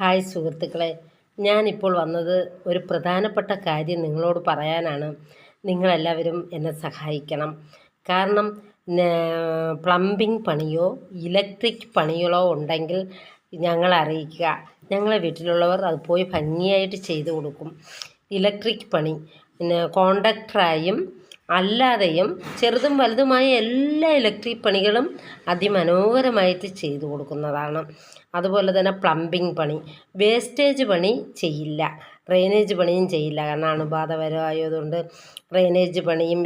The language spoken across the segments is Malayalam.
ഹായ് സുഹൃത്തുക്കളെ, ഞാനിപ്പോൾ വന്നത് ഒരു പ്രധാനപ്പെട്ട കാര്യം നിങ്ങളോട് പറയാനാണ്. നിങ്ങളെല്ലാവരും എന്നെ സഹായിക്കണം. കാരണം പ്ലംബിംഗ് പണിയോ ഇലക്ട്രിക് പണികളോ ഉണ്ടെങ്കിൽ ഞങ്ങളെ അറിയിക്കുക. ഞങ്ങളെ വീട്ടിലുള്ളവർ അത് പോയി ഭംഗിയായിട്ട് ചെയ്തു കൊടുക്കും. ഇലക്ട്രിക് പണി കോൺട്രാക്ടറായും അല്ലാതെയും ചെറുതും വലുതുമായ എല്ലാ ഇലക്ട്രിക് പണികളും അതിമനോഹരമായിട്ട് ചെയ്തു കൊടുക്കുന്നതാണ്. അതുപോലെ തന്നെ പ്ലംബിംഗ് പണി, വേസ്റ്റേജ് പണി ചെയ്യില്ല, ഡ്രെയിനേജ് പണിയും ചെയ്യില്ല. കാരണം അണുബാധപരമായതുകൊണ്ട് ഡ്രെയിനേജ് പണിയും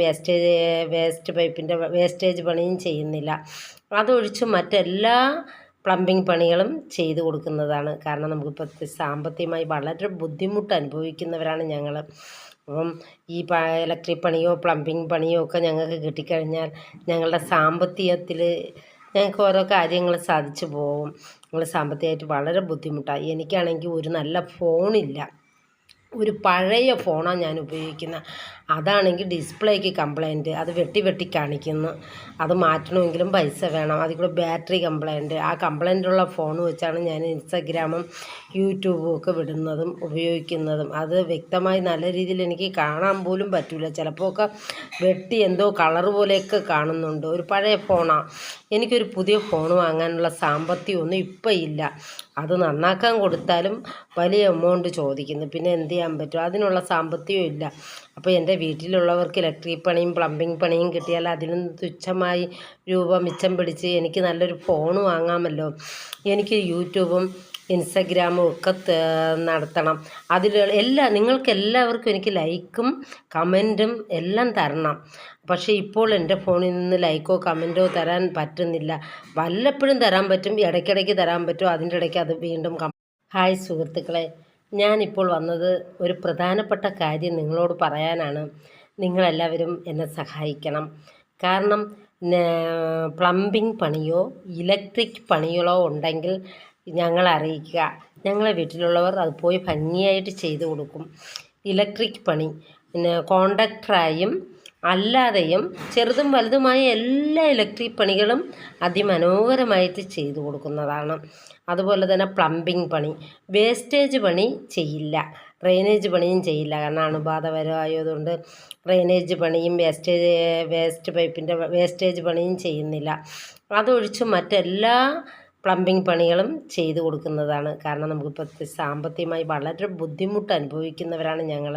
വേസ്റ്റ് പൈപ്പിൻ്റെ വേസ്റ്റേജ് പണിയും ചെയ്യുന്നില്ല. അതൊഴിച്ച് മറ്റെല്ലാ പ്ലംബിംഗ് പണികളും ചെയ്തു കൊടുക്കുന്നതാണ്. കാരണം നമുക്കിപ്പോൾ സാമ്പത്തികമായി വളരെ ബുദ്ധിമുട്ട് അനുഭവിക്കുന്നവരാണ് ഞങ്ങൾ. അപ്പം ഈ ഇലക്ട്രിക് പണിയോ പ്ലംബിംഗ് പണിയോ ഒക്കെ ഞങ്ങൾക്ക് കിട്ടിക്കഴിഞ്ഞാൽ ഞങ്ങളുടെ സാമ്പത്തികത്തിൽ ഞങ്ങൾക്ക് ഓരോ കാര്യങ്ങൾ സാധിച്ചു പോകും. ഞങ്ങൾ സാമ്പത്തികമായിട്ട് വളരെ ബുദ്ധിമുട്ടാണ്. എനിക്കാണെങ്കിൽ ഒരു നല്ല ഫോണില്ല, ഒരു പഴയ ഫോണാണ് ഞാൻ ഉപയോഗിക്കുന്നത്. അതാണെങ്കിൽ ഡിസ്പ്ലേക്ക് കംപ്ലൈൻറ്റ്, അത് വെട്ടി കാണിക്കുന്നു. അത് മാറ്റണമെങ്കിലും പൈസ വേണം. അതിൽ കൂടെ ബാറ്ററി കംപ്ലൈൻറ്റ്. ആ കംപ്ലൈൻറ്റുള്ള ഫോൺ വെച്ചാണ് ഞാൻ ഇൻസ്റ്റഗ്രാമും യൂട്യൂബും ഒക്കെ വിടുന്നതും ഉപയോഗിക്കുന്നതും. അത് വ്യക്തമായി നല്ല രീതിയിൽ എനിക്ക് കാണാൻ പോലും പറ്റില്ല. ചിലപ്പോൾ ഒക്കെ വെട്ടി എന്തോ കളർ പോലെയൊക്കെ കാണുന്നുണ്ട്. ഒരു പഴയ ഫോണാണ്. എനിക്കൊരു പുതിയ ഫോൺ വാങ്ങാനുള്ള സാമ്പത്തികമൊന്നും ഇപ്പം ഇല്ല. അത് നന്നാക്കാൻ കൊടുത്താലും വലിയ എമൗണ്ട് ചോദിക്കുന്നു. പിന്നെ എന്ത് ചെയ്യാൻ പറ്റും? അതിനുള്ള സാമ്പത്തികവും ഇല്ല. അപ്പോൾ എൻ്റെ വീട്ടിലുള്ളവർക്ക് ഇലക്ട്രിക് പണിയും പ്ലംബിംഗ് പണിയും കിട്ടിയാൽ അതിലും തുച്ഛമായി രൂപ മിച്ചം പിടിച്ച് എനിക്ക് നല്ലൊരു ഫോൺ വാങ്ങാമല്ലോ. എനിക്ക് യൂട്യൂബും ഇൻസ്റ്റഗ്രാമും ഒക്കെ നടത്തണം. അതിൽ നിങ്ങൾക്കെല്ലാവർക്കും എനിക്ക് ലൈക്കും കമൻറ്റും എല്ലാം തരണം. പക്ഷേ ഇപ്പോൾ എൻ്റെ ഫോണിൽ നിന്ന് ലൈക്കോ കമൻറ്റോ തരാൻ പറ്റുന്നില്ല. വല്ലപ്പോഴും തരാൻ പറ്റും, ഇടയ്ക്കിടയ്ക്ക് തരാൻ പറ്റും. അതിൻ്റെ ഇടയ്ക്ക് അത് വീണ്ടും ഹായ് സുഹൃത്തുക്കളെ, ഞാനിപ്പോൾ വന്നത് ഒരു പ്രധാനപ്പെട്ട കാര്യം നിങ്ങളോട് പറയാനാണ്. നിങ്ങളെല്ലാവരും എന്നെ സഹായിക്കണം. കാരണം പ്ലംബിംഗ് പണിയോ ഇലക്ട്രിക് പണികളോ ഉണ്ടെങ്കിൽ ഞങ്ങളെ അറിയിക്കുക. ഞങ്ങളെ വീട്ടിലുള്ളവർ അത് പോയി ഭംഗിയായിട്ട് ചെയ്തു കൊടുക്കും. ഇലക്ട്രിക് പണി കോൺട്രാക്ടറായും അല്ലാതെയും ചെറുതും വലുതുമായ എല്ലാ ഇലക്ട്രിക് പണികളും അതിമനോഹരമായിട്ട് ചെയ്തു കൊടുക്കുന്നതാണ്. അതുപോലെ തന്നെ പ്ലംബിംഗ് പണി, വേസ്റ്റേജ് പണി ചെയ്യില്ല, ഡ്രെയിനേജ് പണിയും ചെയ്യില്ല. കാരണം അണുബാധപരമായതുകൊണ്ട് ഡ്രെയിനേജ് പണിയും വേസ്റ്റ് പൈപ്പിൻ്റെ വേസ്റ്റേജ് പണിയും ചെയ്യുന്നില്ല. അതൊഴിച്ച് മറ്റെല്ലാ പ്ലംബിംഗ് പണികളും ചെയ്തു കൊടുക്കുന്നതാണ്. കാരണം നമുക്കിപ്പോൾ സാമ്പത്തികമായി വളരെ ബുദ്ധിമുട്ട് അനുഭവിക്കുന്നവരാണ് ഞങ്ങൾ.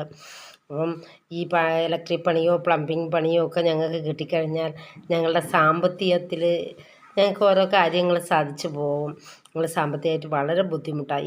അപ്പം ഈ ഇലക്ട്രിക് പണിയോ പ്ലംബിംഗ് പണിയോ ഒക്കെ ഞങ്ങൾക്ക് കിട്ടിക്കഴിഞ്ഞാൽ ഞങ്ങളുടെ സാമ്പത്തികത്തിൽ ഞങ്ങൾക്ക് ഓരോ കാര്യങ്ങൾ സാധിച്ചു പോകും. ഞങ്ങൾ സാമ്പത്തികമായിട്ട് വളരെ ബുദ്ധിമുട്ടാണ്.